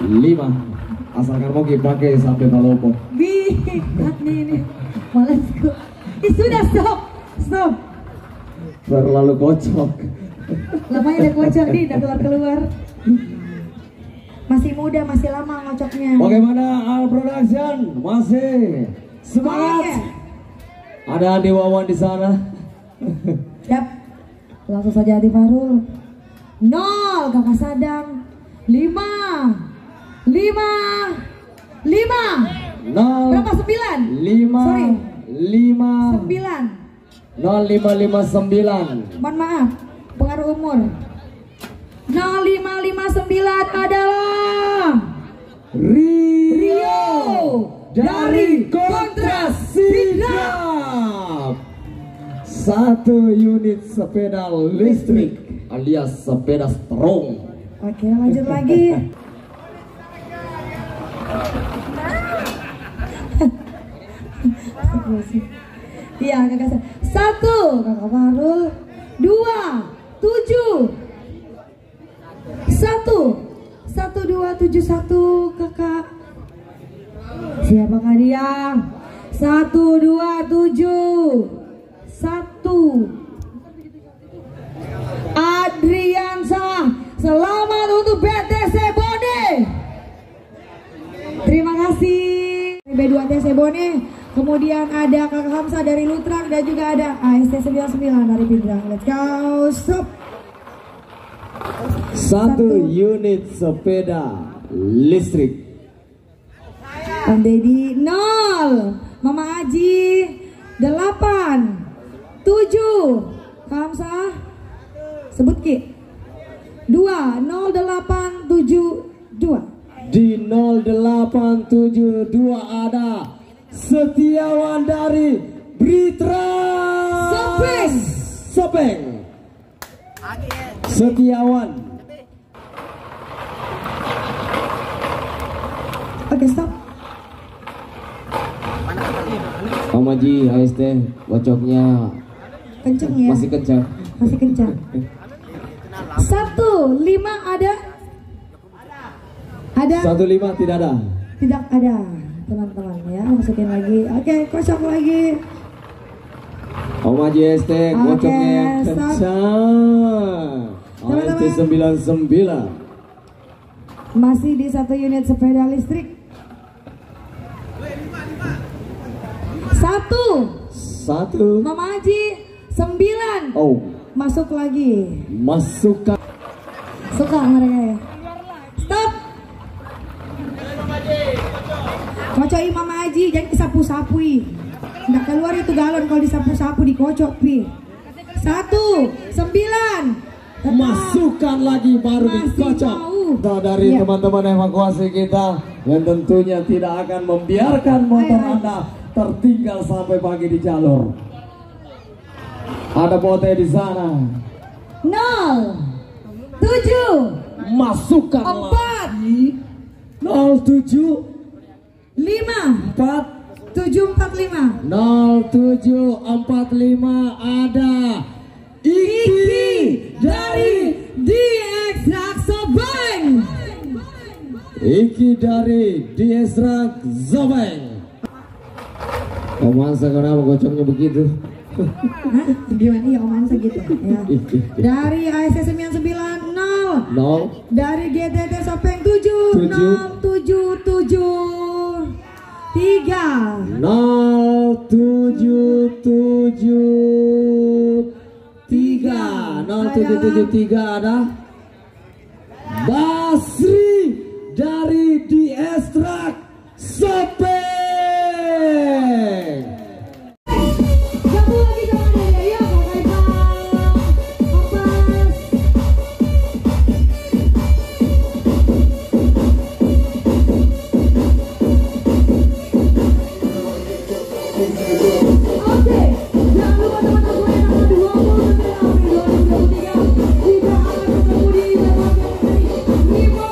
5. Asalkan mau pakai sampai palopo. Ini malasku. Sudah stop. Terlalu kocok. Lamanya udah kocok nih, udah keluar. Masih muda, masih lama ngocoknya. Bagaimana Al Production? Masih semangat. Ada Adi Wawan di sana. Siap. Langsung saja Adi Farul. 0 Kakak Sadam. 5. 0. Berapa 9? 5. Sorry. 5. 9. 0559. Mohon maaf, pengaruh umur. 0559 adalah Rio dari Kontras Sidrap. 1 unit sepeda listrik alias sepeda strong. Oke, lanjut lagi. Iya, kakak. 1 Kakak Farul. 2 7. 1271 Kakak. Siapakah dia? 127 1 Adriansa. Selamat untuk BTC Bone. Terima kasih B2TC Bone. Kemudian ada Kakak Hamsa dari Lutrak dan juga ada AST 99 dari Pindrang. Let's go. Stop. 1 unit sepeda listrik. Om Deddy 0. Mama Aji 8 7. Kak Hamsa sebut Ki 2 0872. Di 0872 ada Setiawan dari Britra Sopeng. Setiawan. Oke, stop. Om Haji AST bocoknya Kenceng ya. masih kencang. 15 ada? Ada? 15 tidak ada. Tidak ada, teman-teman ya. Masukin lagi. Oke, kocok lagi. Om Haji AST bocoknya yang kencang. AST 99. Masih di 1 unit sepeda listrik. 1 Mama Haji 9. Oh, Masuk lagi. masukkan. Suka mereka ya. Stop. Kocok Mama Haji, jangan disapu-sapui. Nggak keluar itu galon kalau disapu-sapu, dikocok pi. 1 9. Masukkan lagi baru dikocok. Nah, dari teman-teman evakuasi kita yang tentunya tidak akan membiarkan motor Anda tertinggal sampai pagi di jalur. Ada bote di sana. 0 7 Masukkan 4 lagi. 07 5 4 745. 0745 ada Iki dari DX Sobeng. Iki dari Diesrak Zobeng. Om Hansa kenapa gocoknya begitu? Hah? Gimana ya Om Hansa gitu ya. Dari ASC 99 0. Dari GTT Sopeng 7 0 7 7 3 0 7 7 3 0773 ada Basri dari Diesrak Sopeng. Satu lagi jangan ya, ya Oke, jangan lupa teman-teman yang tanggal 20 April 2023 kita akan ketemu di Jawa Tengah.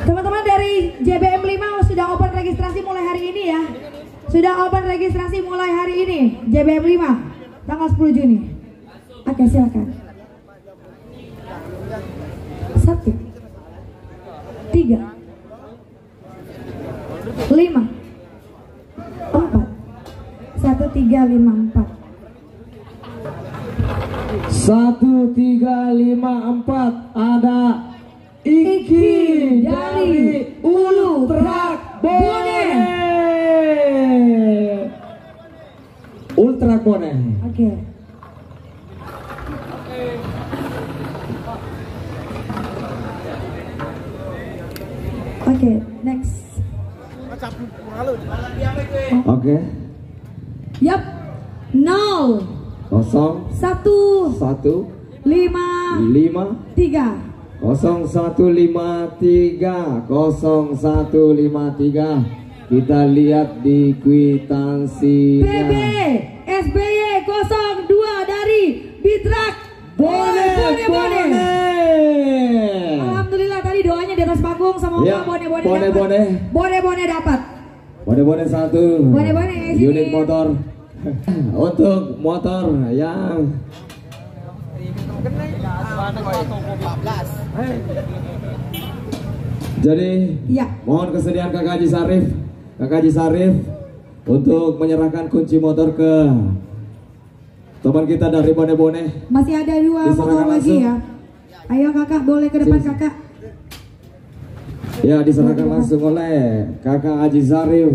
Teman-teman dari JBM 5 sudah open registrasi mulai hari ini ya. Sudah open registrasi mulai hari ini JBM 5 tanggal 10 Juni. Oke, silakan. 1 3 5 4 1 3 5 4 1 3 5 4 ada Iki dari Ulu Trak Bone. Ultra Bone. Oke. Oke, next. Oke. Yap. 0 0 1 1 5 5 3 0153 0153. Kita lihat di kwitansinya. PB SBY 02 dari Bitrak Bone. Alhamdulillah tadi doanya di atas panggung sama ya, Bone dapat. Bone 1 Bone unit motor. Untuk motor yang jadi ya, mohon kesediaan Kakak Haji Sarif untuk menyerahkan kunci motor ke teman kita dari Bone. Masih ada 2 motor lagi ya. Ayo kakak, boleh ke depan kakak. Ya, diserahkan langsung oleh Kakak Haji Sarif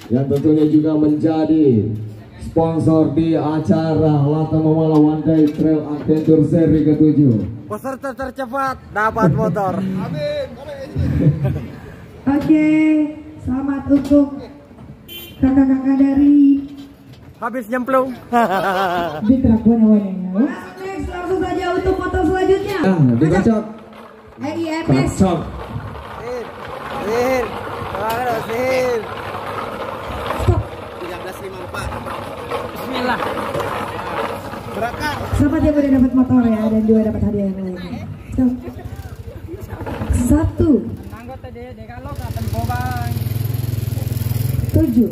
yang tentunya juga menjadi sponsor di acara Lata Mamala One Day Trail Adventure seri ke-7. Peserta tercepat dapat motor. Oke, selamat untuk kakak-kakak dari habis nyemplung. Bitrak Bone. Next, langsung saja untuk motor selanjutnya. Dikocok. EIMS. Kocok. Sihir. Stop. 1354. Bismillah. Berangkat. Selamat ya udah dapat motor ya, dan juga dapat hadiah yang lain. Stop. 1 7.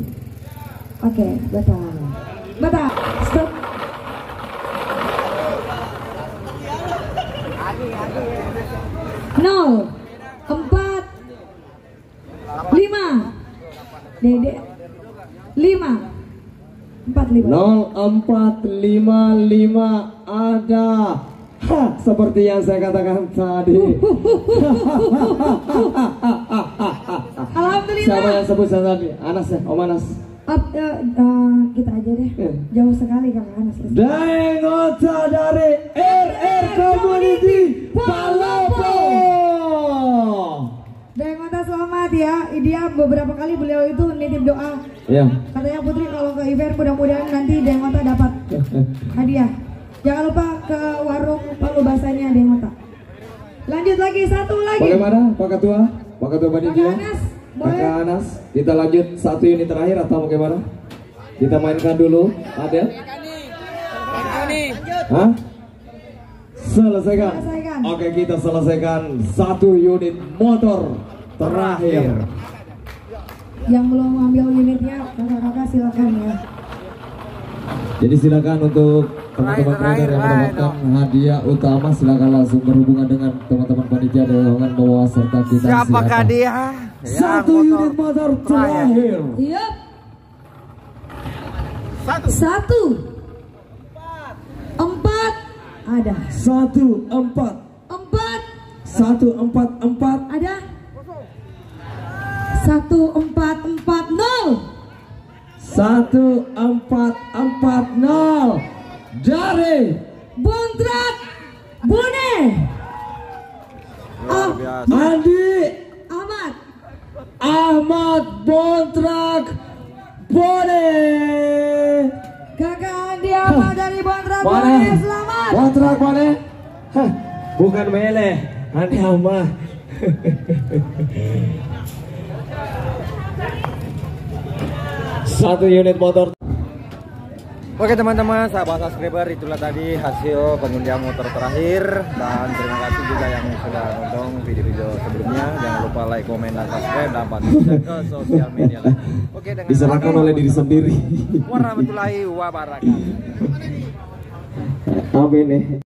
Oke, batal. Stop. 0 4 5 Dede 5 4 5 0455 ada. Seperti yang saya katakan tadi. Alhamdulillah. Siapa yang sebut saya tadi? Anas ya, Om Anas. Kita aja deh. Jauh sekali kakak Anas. Dengota dari RR Community Palopo. Dengota selamat ya. Dia beberapa kali beliau itu nitip doa. Ya. Katanya Putri kalau ke event mudah-mudahan nanti Dengota dapat hadiah. Jangan lupa ke warung Palu Basahnya Dengota. Lanjut lagi, 1 lagi. Bagaimana Pak Ketua? Maka tuh panitia, Kakak Anas, kita lanjut 1 unit terakhir atau bagaimana? Kita mainkan dulu, Adel. Hah? Selesaikan. Oke, kita selesaikan 1 unit motor terakhir. Yang belum ambil unitnya, kakak-kakak silakan ya. Jadi silakan untuk teman-teman trainer yang mendapatkan hadiah utama, silakan langsung berhubungan dengan teman-teman panitia dengan membawa serta kita. Siapakah dia? 1 unit motor terakhir. Iya. 1 4 ada. 1 4 4 1 4 4 ada. 1 4 4 0. 1 4 4 0 dari Bontrag Bone. Luar biasa. Andi Ahmad Bontrag Bone. Kakak Andi Ahmad dari Bontrag Bone. Bone, selamat. Bontrag Bone. Hah, bukan Mele, Andi Ahmad. Satu unit motor. Oke teman-teman, sahabat subscriber, itulah tadi hasil pengundian motor terakhir. Dan terima kasih juga yang sudah nonton video-video sebelumnya. Jangan lupa like, komen, dan subscribe. Dan pantau ke sosial media lain. Oke, dengan Diserahkan oleh diri sendiri. warahmatullahi wabarakatuh. Amin.